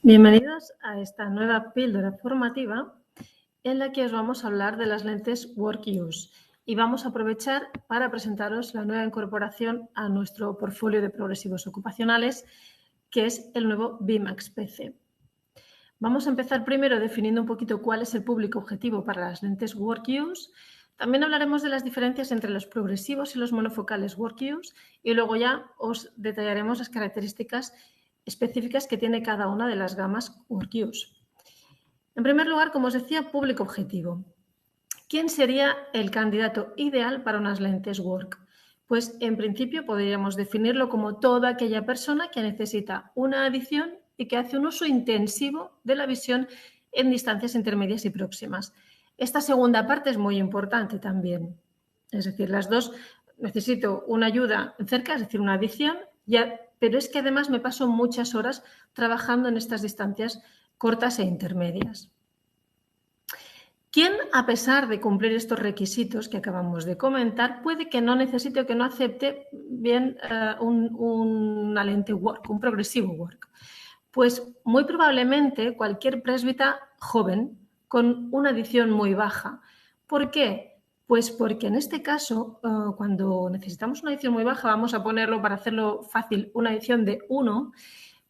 Bienvenidos a esta nueva píldora formativa en la que os vamos a hablar de las lentes Work Use y vamos a aprovechar para presentaros la nueva incorporación a nuestro portfolio de progresivos ocupacionales, que es el nuevo VMAX PC. Vamos a empezar primero definiendo un poquito cuál es el público objetivo para las lentes Work Use. También hablaremos de las diferencias entre los progresivos y los monofocales Work Use y luego ya os detallaremos las características específicas que tiene cada una de las gamas Work Use. En primer lugar, como os decía, público objetivo. ¿Quién sería el candidato ideal para unas lentes Work? Pues en principio podríamos definirlo como toda aquella persona que necesita una adición y que hace un uso intensivo de la visión en distancias intermedias y próximas. Esta segunda parte es muy importante también. Es decir, las dos, necesito una ayuda cerca, es decir, una adición, pero es que además me paso muchas horas trabajando en estas distancias cortas e intermedias. ¿Quién, a pesar de cumplir estos requisitos que acabamos de comentar, puede que no necesite o que no acepte bien una lente Work, un progresivo Work? Pues muy probablemente cualquier presbita joven con una adición muy baja. ¿Por qué? Pues porque en este caso, cuando necesitamos una adición muy baja, vamos a ponerlo para hacerlo fácil, una adición de 1.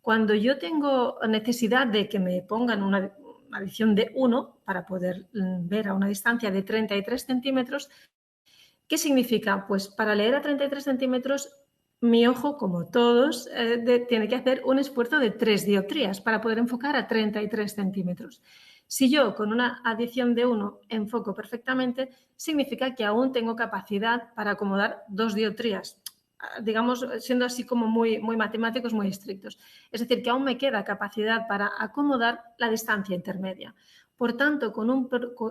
Cuando yo tengo necesidad de que me pongan una adición de 1 para poder ver a una distancia de 33 centímetros, ¿qué significa? Pues para leer a 33 centímetros, mi ojo, como todos, tiene que hacer un esfuerzo de 3 dioptrías para poder enfocar a 33 centímetros. Si yo con una adición de 1 enfoco perfectamente, significa que aún tengo capacidad para acomodar 2 dioptrías, digamos, siendo así como muy matemáticos, muy estrictos. Es decir, que aún me queda capacidad para acomodar la distancia intermedia. Por tanto,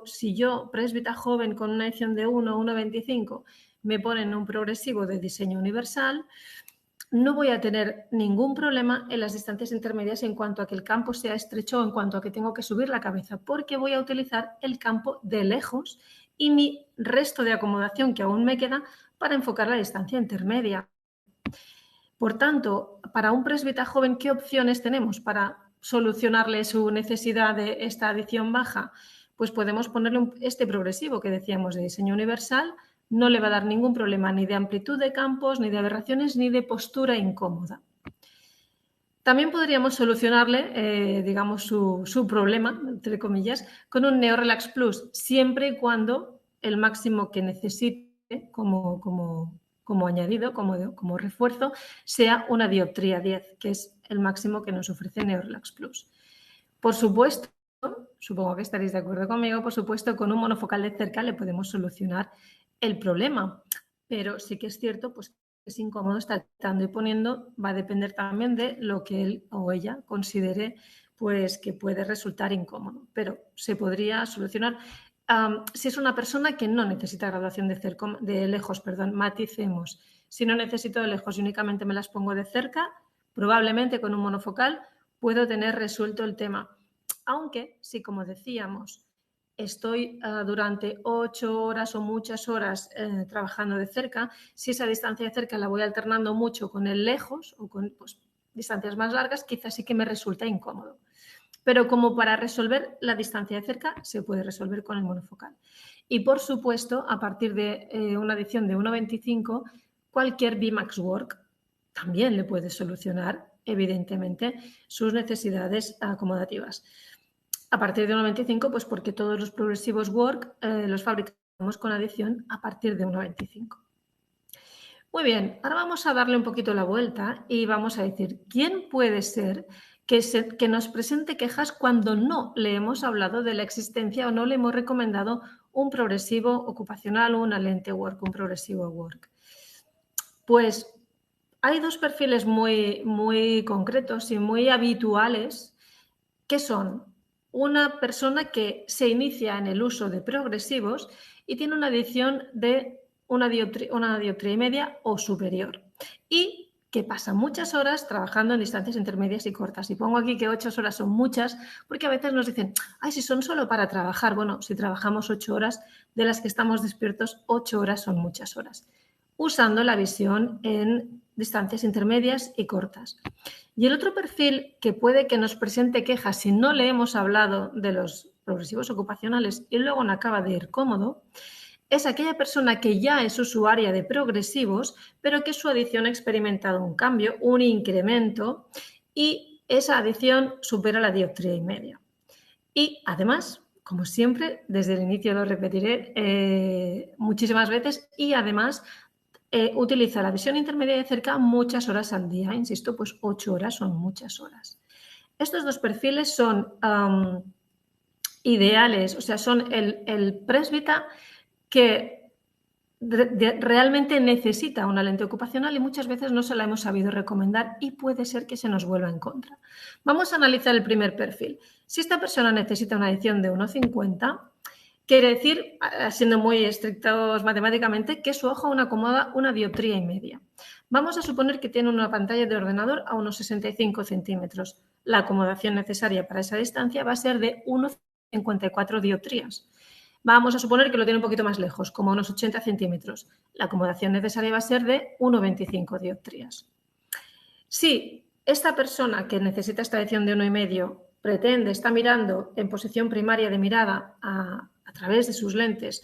si yo, presbita joven, con una edición de 1 o 1,25, me ponen un progresivo de diseño universal, no voy a tener ningún problema en las distancias intermedias en cuanto a que el campo sea estrecho o en cuanto a que tengo que subir la cabeza, porque voy a utilizar el campo de lejos y mi resto de acomodación que aún me queda para enfocar la distancia intermedia. Por tanto, para un presbita joven, ¿qué opciones tenemos para solucionarle su necesidad de esta adición baja? Pues podemos ponerle este progresivo que decíamos de diseño universal, no le va a dar ningún problema ni de amplitud de campos, ni de aberraciones, ni de postura incómoda. También podríamos solucionarle, digamos, su problema, entre comillas, con un NeoRelax Plus, siempre y cuando el máximo que necesite como añadido, como refuerzo, sea una dioptría 10, que es el máximo que nos ofrece NeoRelax Plus. Por supuesto, supongo que estaréis de acuerdo conmigo, por supuesto, con un monofocal de cerca le podemos solucionar el problema, pero sí que es cierto pues, que es incómodo estar quitando y poniendo, va a depender también de lo que él o ella considere pues, que puede resultar incómodo, pero se podría solucionar. Si es una persona que no necesita graduación de lejos, maticemos. Si no necesito de lejos y únicamente me las pongo de cerca, probablemente con un monofocal puedo tener resuelto el tema. Aunque, si como decíamos, estoy durante 8 horas o muchas horas trabajando de cerca, si esa distancia de cerca la voy alternando mucho con el lejos o con distancias más largas, quizás sí que me resulta incómodo. Pero como para resolver la distancia de cerca, se puede resolver con el monofocal. Y por supuesto, a partir de una adición de 1,25, cualquier VMAX Work también le puede solucionar, evidentemente, sus necesidades acomodativas. A partir de 1,25, pues porque todos los progresivos Work los fabricamos con adición a partir de 1,25. Muy bien, ahora vamos a darle un poquito la vuelta y vamos a decir, ¿quién puede ser que nos presente quejas cuando no le hemos hablado de la existencia o no le hemos recomendado un progresivo ocupacional o una lente Work, un progresivo Work? Pues hay dos perfiles muy concretos y muy habituales que son una persona que se inicia en el uso de progresivos y tiene una adición de una dioptría y media o superior y que pasa muchas horas trabajando en distancias intermedias y cortas. Y pongo aquí que 8 horas son muchas porque a veces nos dicen, ay, si son solo para trabajar. Bueno, si trabajamos 8 horas, de las que estamos despiertos, 8 horas son muchas horas. Usando la visión en distancias intermedias y cortas. Y el otro perfil que puede que nos presente quejas si no le hemos hablado de los progresivos ocupacionales y luego no acaba de ir cómodo, es aquella persona que ya es usuaria de progresivos, pero que su adicción ha experimentado un cambio, un incremento, y esa adicción supera la dioptría y media. Y además, como siempre, desde el inicio lo repetiré muchísimas veces, y además utiliza la visión intermedia de cerca muchas horas al día. Insisto, pues 8 horas son muchas horas. Estos dos perfiles son ideales, o sea, son el présbita que realmente necesita una lente ocupacional y muchas veces no se la hemos sabido recomendar y puede ser que se nos vuelva en contra. Vamos a analizar el primer perfil. Si esta persona necesita una adición de 1,50, quiere decir, siendo muy estrictos matemáticamente, que su ojo aún acomoda una dioptría y media. Vamos a suponer que tiene una pantalla de ordenador a unos 65 centímetros. La acomodación necesaria para esa distancia va a ser de 1,54 dioptrías. Vamos a suponer que lo tiene un poquito más lejos, como a unos 80 centímetros. La acomodación necesaria va a ser de 1,25 dioptrías. Si esta persona que necesita esta adición de 1,5 pretende, está mirando en posición primaria de mirada a través de sus lentes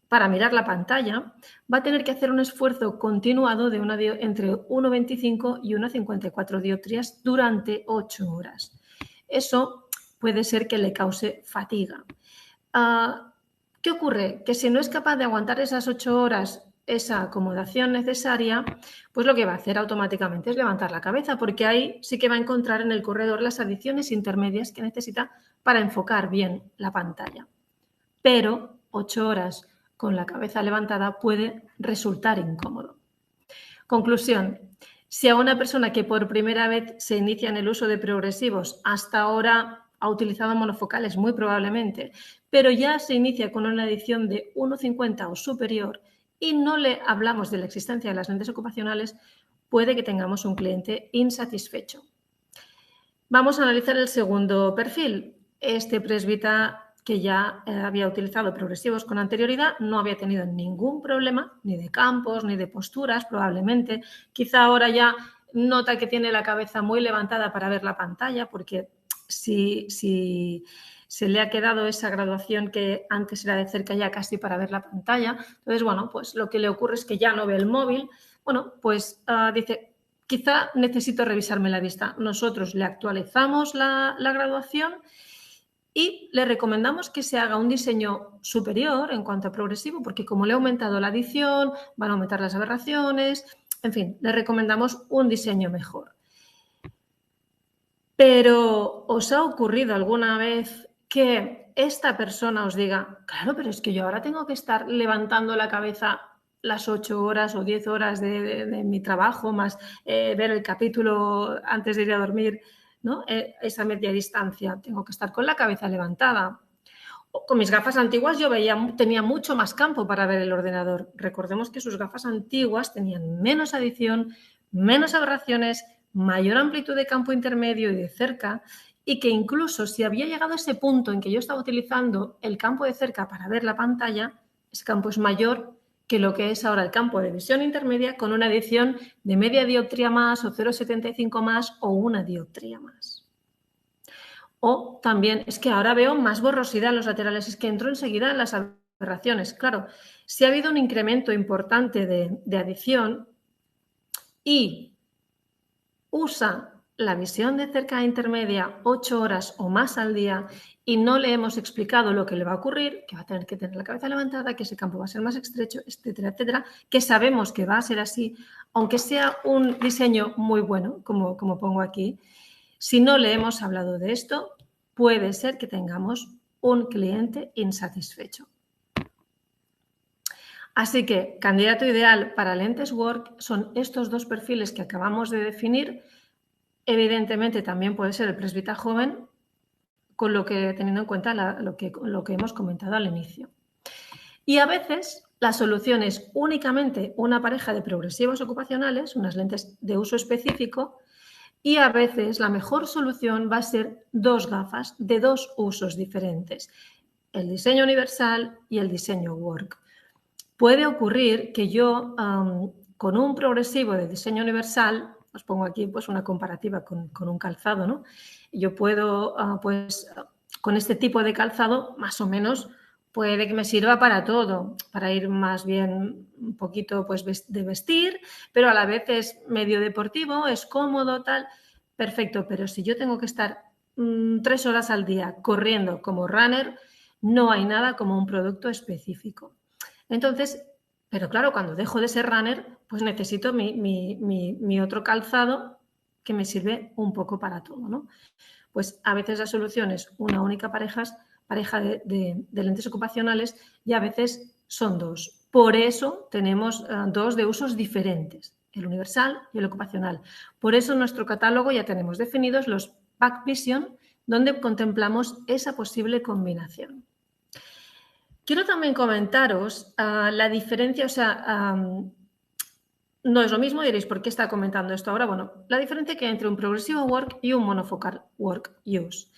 para mirar la pantalla, va a tener que hacer un esfuerzo continuado de entre 1,25 y 1,54 dioptrías durante 8 horas. Eso puede ser que le cause fatiga. ¿Qué ocurre? Que si no es capaz de aguantar esas 8 horas esa acomodación necesaria, pues lo que va a hacer automáticamente es levantar la cabeza, porque ahí sí que va a encontrar en el corredor las adiciones intermedias que necesita para enfocar bien la pantalla. Pero 8 horas con la cabeza levantada puede resultar incómodo. Conclusión: si a una persona que por primera vez se inicia en el uso de progresivos, hasta ahora ha utilizado monofocales muy probablemente, pero ya se inicia con una adición de 1,50 o superior y no le hablamos de la existencia de las lentes ocupacionales, puede que tengamos un cliente insatisfecho. Vamos a analizar el segundo perfil. Este presbita que ya había utilizado progresivos con anterioridad, no había tenido ningún problema, ni de campos, ni de posturas, probablemente. Quizá ahora ya nota que tiene la cabeza muy levantada para ver la pantalla, porque si se le ha quedado esa graduación que antes era de cerca ya casi para ver la pantalla, entonces, bueno, pues lo que le ocurre es que ya no ve el móvil. Bueno, pues dice, quizá necesito revisarme la vista. Nosotros le actualizamos la graduación y le recomendamos que se haga un diseño superior en cuanto a progresivo, porque como le ha aumentado la adición, van a aumentar las aberraciones, en fin, le recomendamos un diseño mejor. Pero ¿os ha ocurrido alguna vez que esta persona os diga, claro, pero es que yo ahora tengo que estar levantando la cabeza las 8 horas o 10 horas de mi trabajo, más ver el capítulo antes de ir a dormir, ¿no? Esa media distancia, tengo que estar con la cabeza levantada? Con mis gafas antiguas yo tenía mucho más campo para ver el ordenador. Recordemos que sus gafas antiguas tenían menos adición, menos aberraciones, mayor amplitud de campo intermedio y de cerca, y que incluso si había llegado a ese punto en que yo estaba utilizando el campo de cerca para ver la pantalla, ese campo es mayor que lo que es ahora el campo de visión intermedia con una adición de media dioptría más o 0,75 más o una dioptría más. O también es que ahora veo más borrosidad en los laterales, es que entro enseguida en las aberraciones. Claro, si ha habido un incremento importante de adición y usa la visión de cerca intermedia 8 horas o más al día y no le hemos explicado lo que le va a ocurrir, que va a tener que tener la cabeza levantada, que ese campo va a ser más estrecho, etcétera, etcétera, que sabemos que va a ser así, aunque sea un diseño muy bueno, como pongo aquí. Si no le hemos hablado de esto, puede ser que tengamos un cliente insatisfecho. Así que, candidato ideal para Lentes Work son estos dos perfiles que acabamos de definir. Evidentemente, también puede ser el presbita joven, con lo que, teniendo en cuenta lo que hemos comentado al inicio. Y a veces la solución es únicamente una pareja de progresivos ocupacionales, unas lentes de uso específico, y a veces la mejor solución va a ser dos gafas de dos usos diferentes, el diseño universal y el diseño work. Puede ocurrir que yo, con un progresivo de diseño universal, os pongo aquí pues una comparativa con un calzado, ¿no? Yo puedo, con este tipo de calzado, más o menos, puede que me sirva para todo, para ir más bien un poquito pues de vestir, pero a la vez es medio deportivo, es cómodo, tal, perfecto. Pero si yo tengo que estar 3 horas al día corriendo como runner, no hay nada como un producto específico. Entonces, pero claro, cuando dejo de ser runner, pues necesito mi otro calzado que me sirve un poco para todo, ¿no? Pues a veces la solución es una única pareja de lentes ocupacionales y a veces son dos. Por eso tenemos dos de usos diferentes, el universal y el ocupacional. Por eso en nuestro catálogo ya tenemos definidos los Pack Vision, donde contemplamos esa posible combinación. Quiero también comentaros la diferencia, o sea, no es lo mismo, diréis, ¿por qué está comentando esto ahora? Bueno, la diferencia que hay entre un progresivo work y un monofocal work use.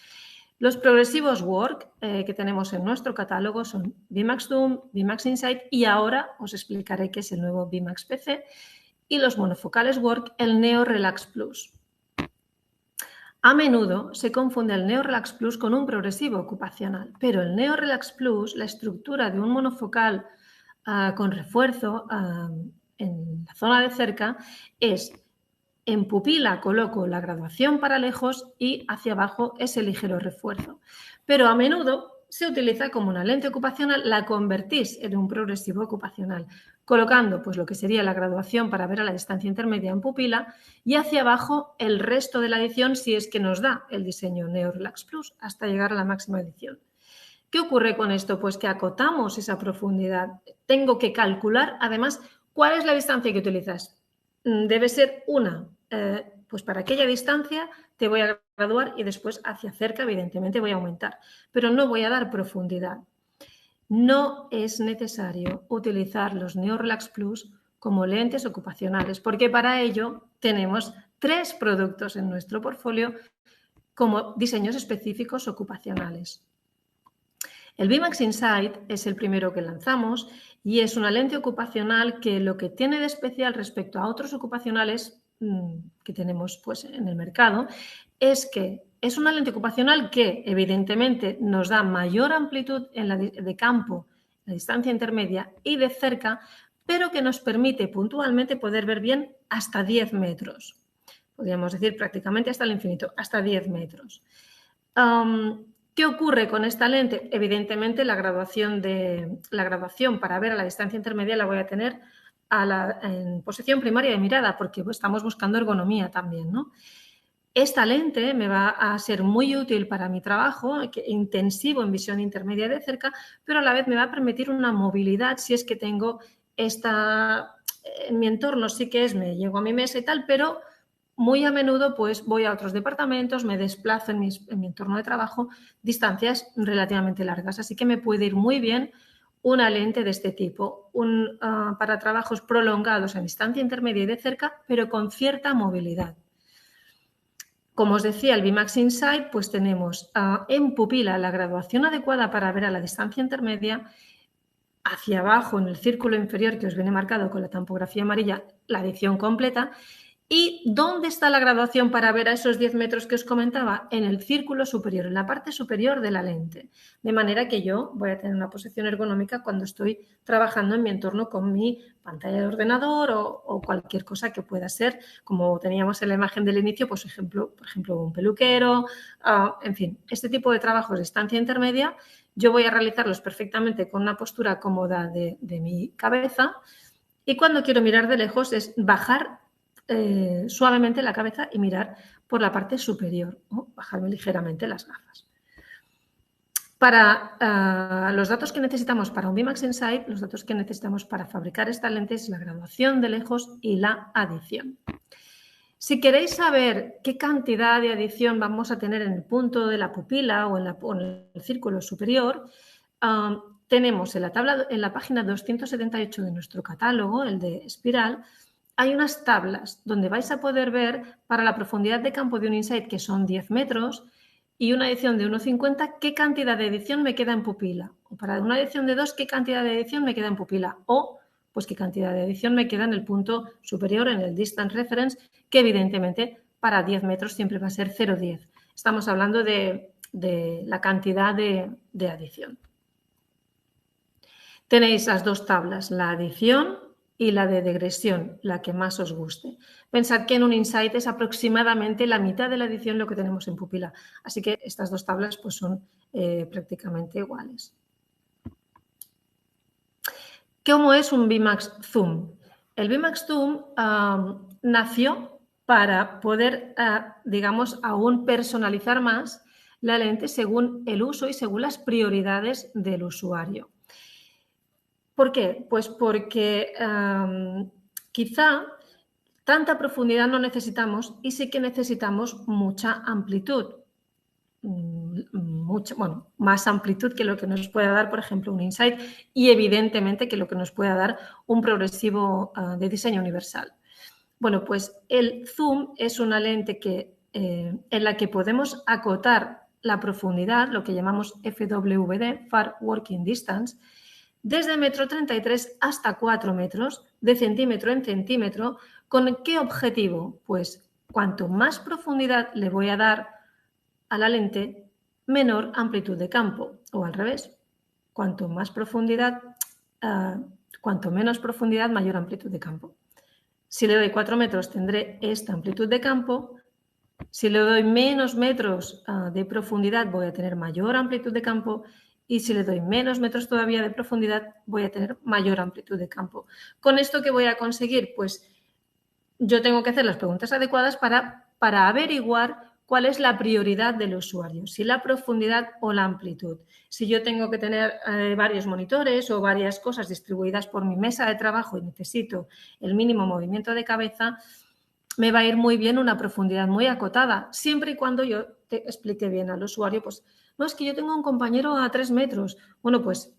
Los progresivos work que tenemos en nuestro catálogo son VMAX Zoom, VMAX Insight y ahora os explicaré qué es el nuevo VMAX PC, y los monofocales work, el Neo Relax Plus. A menudo se confunde el Neo Relax Plus con un progresivo ocupacional, pero el Neo Relax Plus, la estructura de un monofocal con refuerzo en la zona de cerca, es en pupila coloco la graduación para lejos y hacia abajo ese ligero refuerzo. Pero a menudo se utiliza como una lente ocupacional, la convertís en un progresivo ocupacional, colocando pues lo que sería la graduación para ver a la distancia intermedia en pupila y hacia abajo el resto de la edición si es que nos da el diseño Neo Relax Plus hasta llegar a la máxima edición. ¿Qué ocurre con esto? Pues que acotamos esa profundidad. Tengo que calcular, además, cuál es la distancia que utilizas. Debe ser una. Pues para aquella distancia te voy a graduar y después hacia cerca, evidentemente, voy a aumentar. Pero no voy a dar profundidad. No es necesario utilizar los Neo Relax Plus como lentes ocupacionales, porque para ello tenemos 3 productos en nuestro portfolio como diseños específicos ocupacionales. El VMAX Insight es el primero que lanzamos y es una lente ocupacional que lo que tiene de especial respecto a otros ocupacionales que tenemos pues, en el mercado es que es una lente ocupacional que evidentemente nos da mayor amplitud en de campo, la distancia intermedia y de cerca, pero que nos permite puntualmente poder ver bien hasta 10 metros. Podríamos decir prácticamente hasta el infinito, hasta 10 metros. ¿Qué ocurre con esta lente? Evidentemente la graduación para ver a la distancia intermedia la voy a tener en posición primaria de mirada porque estamos buscando ergonomía también, ¿no? Esta lente me va a ser muy útil para mi trabajo, intensivo en visión intermedia de cerca, pero a la vez me va a permitir una movilidad si es que tengo en mi entorno sí que me llego a mi mesa y tal, pero muy a menudo pues voy a otros departamentos, me desplazo en mi entorno de trabajo distancias relativamente largas, así que me puede ir muy bien una lente de este tipo, para trabajos prolongados en distancia intermedia y de cerca, pero con cierta movilidad. Como os decía, el VMAX Insight, pues tenemos en pupila la graduación adecuada para ver a la distancia intermedia, hacia abajo en el círculo inferior que os viene marcado con la tampografía amarilla, la edición completa. ¿Y dónde está la graduación para ver a esos 10 metros que os comentaba? En el círculo superior, en la parte superior de la lente. De manera que yo voy a tener una posición ergonómica cuando estoy trabajando en mi entorno con mi pantalla de ordenador o cualquier cosa que pueda ser, como teníamos en la imagen del inicio, pues por ejemplo un peluquero, en fin, este tipo de trabajos de distancia intermedia, yo voy a realizarlos perfectamente con una postura cómoda de mi cabeza y cuando quiero mirar de lejos es bajar suavemente la cabeza y mirar por la parte superior, ¿no? Bajarme ligeramente las gafas. Para los datos que necesitamos para un VMAX Insight, los datos que necesitamos para fabricar esta lente es la graduación de lejos y la adición. Si queréis saber qué cantidad de adición vamos a tener en el punto de la pupila o en el círculo superior, tenemos en la página 278 de nuestro catálogo, el de espiral, hay unas tablas donde vais a poder ver para la profundidad de campo de un Insight, que son 10 metros, y una edición de 1,50, qué cantidad de edición me queda en pupila. O para una edición de 2, qué cantidad de edición me queda en pupila. O pues qué cantidad de adición me queda en el punto superior, en el distance reference, que evidentemente para 10 metros siempre va a ser 0,10. Estamos hablando de la cantidad de adición. Tenéis las dos tablas, la adición y la de degresión, la que más os guste. Pensad que en un insight es aproximadamente la mitad de la adición lo que tenemos en pupila, así que estas dos tablas pues son prácticamente iguales. ¿Cómo es un Vmax Zoom? El Vmax Zoom nació para poder, digamos, aún personalizar más la lente según el uso y según las prioridades del usuario. ¿Por qué? Pues porque quizá tanta profundidad no necesitamos y sí que necesitamos mucha amplitud. Más amplitud que lo que nos pueda dar, por ejemplo, un Insight y evidentemente que lo que nos pueda dar un progresivo de diseño universal. Bueno, pues el zoom es una lente en la que podemos acotar la profundidad, lo que llamamos FWD, Far Working Distance, desde 1,33 m hasta 4 metros, de centímetro en centímetro. ¿Con qué objetivo? Pues cuanto más profundidad le voy a dar a la lente, menor amplitud de campo, o al revés. Cuanto menos profundidad, mayor amplitud de campo. Si le doy 4 metros, tendré esta amplitud de campo. Si le doy menos metros de profundidad, voy a tener mayor amplitud de campo. Y si le doy menos metros todavía de profundidad, voy a tener mayor amplitud de campo. ¿Con esto qué voy a conseguir? Pues yo tengo que hacer las preguntas adecuadas para averiguar cuál es la prioridad del usuario, si la profundidad o la amplitud. Si yo tengo que tener varios monitores o varias cosas distribuidas por mi mesa de trabajo y necesito el mínimo movimiento de cabeza, me va a ir muy bien una profundidad muy acotada, siempre y cuando yo te explique bien al usuario, pues, no, es que yo tengo un compañero a 3 metros. Bueno, pues,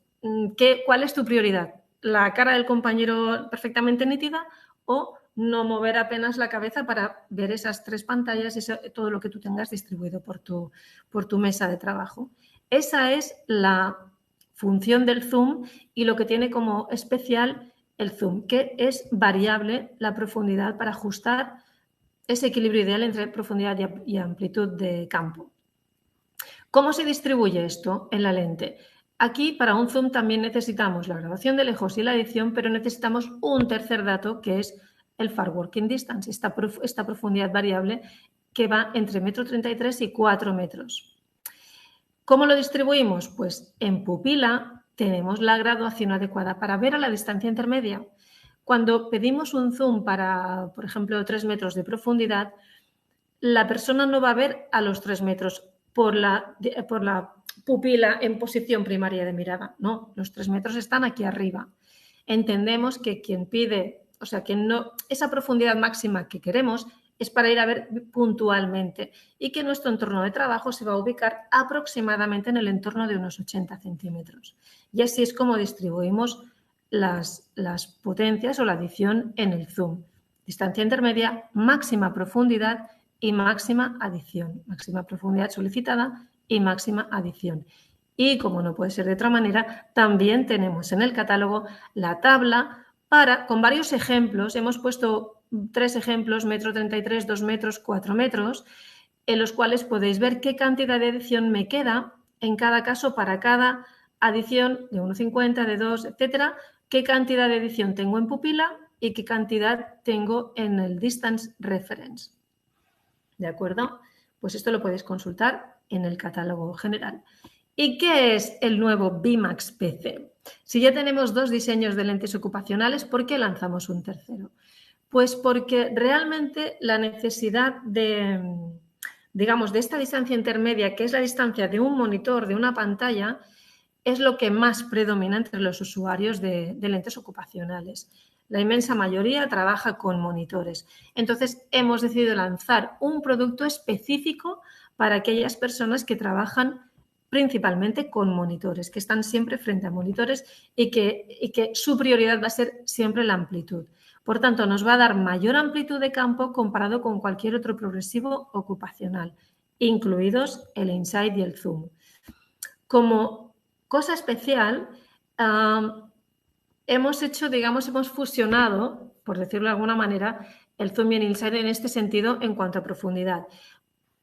¿cuál es tu prioridad? ¿La cara del compañero perfectamente nítida o no mover apenas la cabeza para ver esas 3 pantallas y todo lo que tú tengas distribuido por tu mesa de trabajo? Esa es la función del zoom y lo que tiene como especial el zoom, que es variable la profundidad para ajustar ese equilibrio ideal entre profundidad y amplitud de campo. ¿Cómo se distribuye esto en la lente? Aquí para un zoom también necesitamos la grabación de lejos y la edición, pero necesitamos un tercer dato que es el Far Working Distance, esta profundidad variable que va entre 1,33 m y 4 metros. ¿Cómo lo distribuimos? Pues en pupila tenemos la graduación adecuada para ver a la distancia intermedia. Cuando pedimos un zoom para, por ejemplo, 3 metros de profundidad, la persona no va a ver a los 3 metros por la pupila en posición primaria de mirada. No, los 3 metros están aquí arriba. Entendemos que quien pide, o sea, que no, esa profundidad máxima que queremos es para ir a ver puntualmente y que nuestro entorno de trabajo se va a ubicar aproximadamente en el entorno de unos 80 centímetros. Y así es como distribuimos las potencias o la adición en el zoom. Distancia intermedia, máxima profundidad y máxima adición. Máxima profundidad solicitada y máxima adición. Y como no puede ser de otra manera, también tenemos en el catálogo la tabla con varios ejemplos. Hemos puesto 3 ejemplos, 1,33 m, 2 metros, 4 metros, en los cuales podéis ver qué cantidad de adición me queda en cada caso para cada adición de 1,50, de 2, etcétera, qué cantidad de adición tengo en pupila y qué cantidad tengo en el distance reference. ¿De acuerdo? Pues esto lo podéis consultar en el catálogo general. ¿Y qué es el nuevo Vmax PC? Si ya tenemos 2 diseños de lentes ocupacionales, ¿por qué lanzamos un tercero? Pues porque realmente la necesidad de esta distancia intermedia, que es la distancia de un monitor, de una pantalla, es lo que más predomina entre los usuarios de lentes ocupacionales. La inmensa mayoría trabaja con monitores. Entonces, hemos decidido lanzar un producto específico para aquellas personas que trabajan principalmente con monitores, que están siempre frente a monitores y que su prioridad va a ser siempre la amplitud. Por tanto, nos va a dar mayor amplitud de campo comparado con cualquier otro progresivo ocupacional, incluidos el Insight y el Zoom. Como cosa especial, hemos hecho, digamos, hemos fusionado, por decirlo de alguna manera, el zoom y el insight en este sentido en cuanto a profundidad.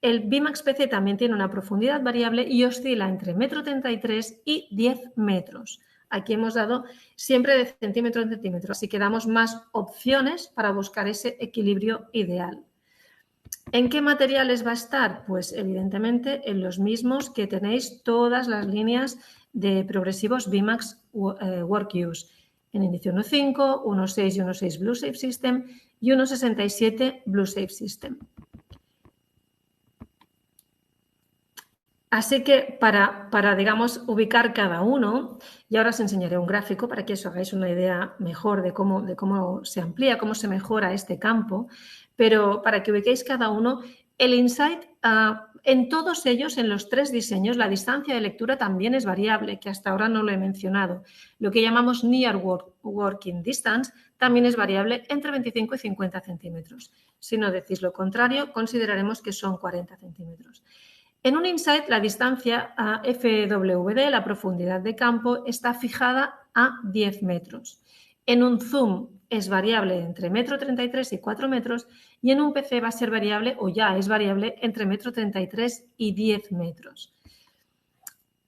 El Bimax PC también tiene una profundidad variable y oscila entre 1,33 m y 10 metros. Aquí hemos dado siempre de centímetro en centímetro, así que damos más opciones para buscar ese equilibrio ideal. ¿En qué materiales va a estar? Pues evidentemente en los mismos que tenéis todas las líneas de progresivos Bimax Workuse. En inicio 1.5, 1.6 y 1.6 Blue Safe System y 1.67 Blue Safe System. Así que para, digamos, ubicar cada uno, y ahora os enseñaré un gráfico para que os hagáis una idea mejor de cómo se amplía, cómo se mejora este campo, pero para que ubiquéis cada uno, el insight, en todos ellos, en los 3 diseños, la distancia de lectura también es variable, que hasta ahora no lo he mencionado. Lo que llamamos Near Working Distance también es variable entre 25 y 50 centímetros. Si no decís lo contrario, consideraremos que son 40 centímetros. En un insight, la distancia a FWD, la profundidad de campo, está fijada a 10 metros. En un zoom es variable entre 1,33 m y 4 metros y en un PC va a ser variable o ya es variable entre 1,33 m y 10 metros.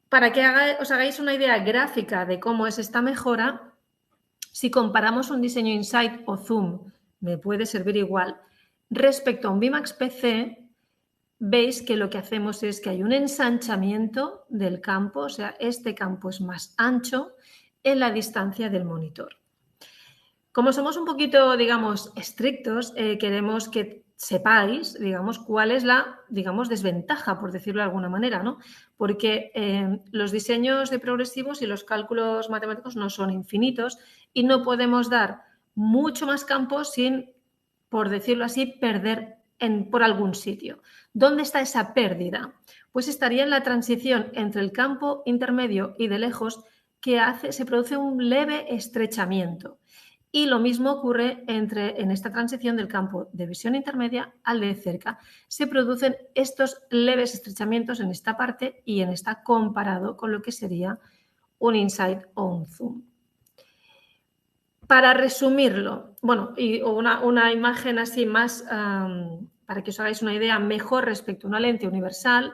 Para que os hagáis una idea gráfica de cómo es esta mejora, si comparamos un diseño insight o zoom, me puede servir igual, respecto a un Bimax PC, veis que lo que hacemos es que hay un ensanchamiento del campo, o sea, este campo es más ancho en la distancia del monitor. Como somos un poquito, digamos, estrictos, queremos que sepáis, digamos, cuál es la, digamos, desventaja, por decirlo de alguna manera, ¿no? Porque los diseños de progresivos y los cálculos matemáticos no son infinitos y no podemos dar mucho más campo sin, por decirlo así, perder por algún sitio. ¿Dónde está esa pérdida? Pues estaría en la transición entre el campo intermedio y de lejos que se produce un leve estrechamiento. Y lo mismo ocurre en esta transición del campo de visión intermedia al de cerca. Se producen estos leves estrechamientos en esta parte y en esta comparado con lo que sería un insight o un zoom. Para resumirlo, bueno, y una imagen así más, para que os hagáis una idea mejor respecto a una lente universal,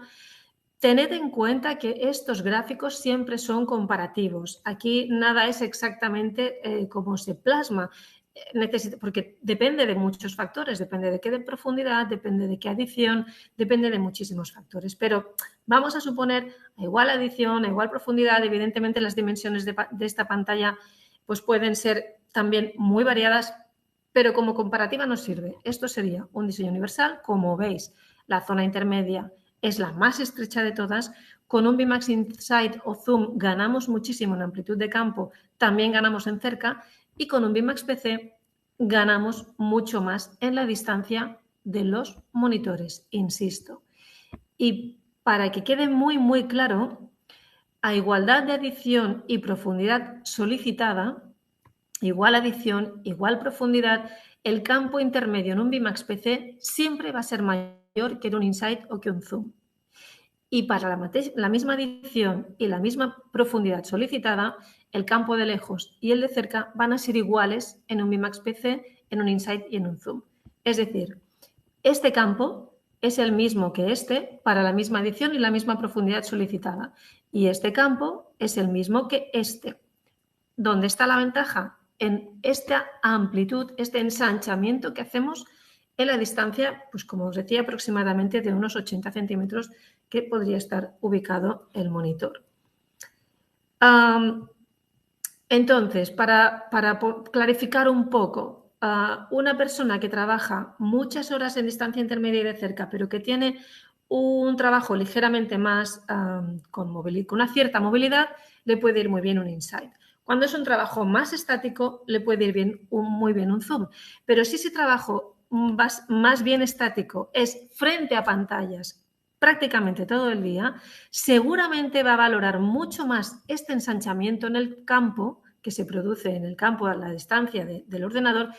tened en cuenta que estos gráficos siempre son comparativos. Aquí nada es exactamente como se plasma, porque depende de muchos factores, depende de qué de profundidad, depende de qué adición, depende de muchísimos factores. Pero vamos a suponer a igual adición, a igual profundidad, evidentemente las dimensiones de esta pantalla pues pueden ser también muy variadas, pero como comparativa nos sirve. Esto sería un diseño universal. Como veis, la zona intermedia es la más estrecha de todas. Con un Bimax Insight o Zoom ganamos muchísimo en amplitud de campo, también ganamos en cerca, y con un Bimax PC ganamos mucho más en la distancia de los monitores, insisto. Y para que quede muy, muy claro, a igualdad de adición y profundidad solicitada, igual adición, igual profundidad, el campo intermedio en un Bimax PC siempre va a ser mayor que en un Insight o que un Zoom. Y para la misma adición y la misma profundidad solicitada, el campo de lejos y el de cerca van a ser iguales en un Bimax PC, en un Insight y en un Zoom. Es decir, este campo es el mismo que este para la misma adición y la misma profundidad solicitada. Y este campo es el mismo que este. ¿Dónde está la ventaja? En esta amplitud, este ensanchamiento que hacemos en la distancia, pues como os decía, aproximadamente de unos 80 centímetros que podría estar ubicado el monitor. Entonces, para clarificar un poco, una persona que trabaja muchas horas en distancia intermedia y de cerca, pero que tiene un trabajo ligeramente más con una cierta movilidad, le puede ir muy bien un Insight. Cuando es un trabajo más estático, le puede ir muy bien un Zoom. Pero si ese trabajo más bien estático es frente a pantallas prácticamente todo el día, seguramente va a valorar mucho más este ensanchamiento en el campo que se produce en el campo a la distancia del ordenador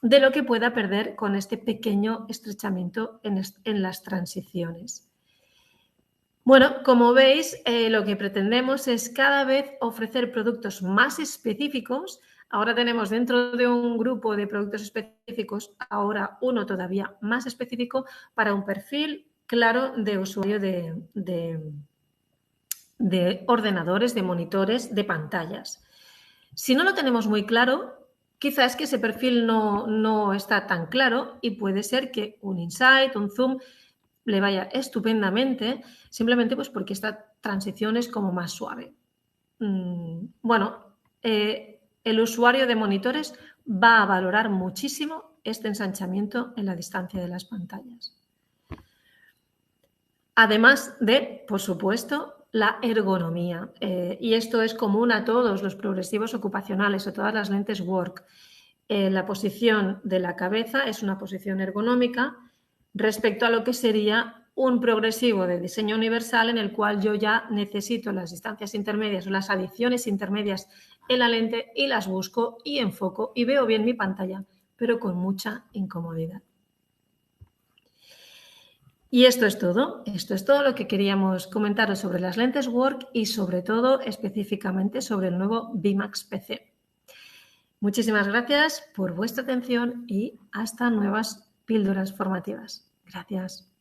de lo que pueda perder con este pequeño estrechamiento en las transiciones. Bueno, como veis, lo que pretendemos es cada vez ofrecer productos más específicos. Ahora tenemos dentro de un grupo de productos específicos, ahora uno todavía más específico para un perfil claro de usuario de ordenadores, de monitores, de pantallas. Si no lo tenemos muy claro, quizás que ese perfil no está tan claro y puede ser que un Insight, un Zoom, le vaya estupendamente, simplemente pues porque esta transición es como más suave. Bueno, el usuario de monitores va a valorar muchísimo este ensanchamiento en la distancia de las pantallas. Además de, por supuesto, la ergonomía. Y esto es común a todos los progresivos ocupacionales o todas las lentes Work. La posición de la cabeza es una posición ergonómica respecto a lo que sería un progresivo de diseño universal en el cual yo ya necesito las distancias intermedias o las adiciones intermedias en la lente y las busco y enfoco y veo bien mi pantalla, pero con mucha incomodidad. Y esto es todo lo que queríamos comentaros sobre las lentes Work y sobre todo específicamente sobre el nuevo VMAX PC. Muchísimas gracias por vuestra atención y hasta nuevas píldoras formativas. Gracias.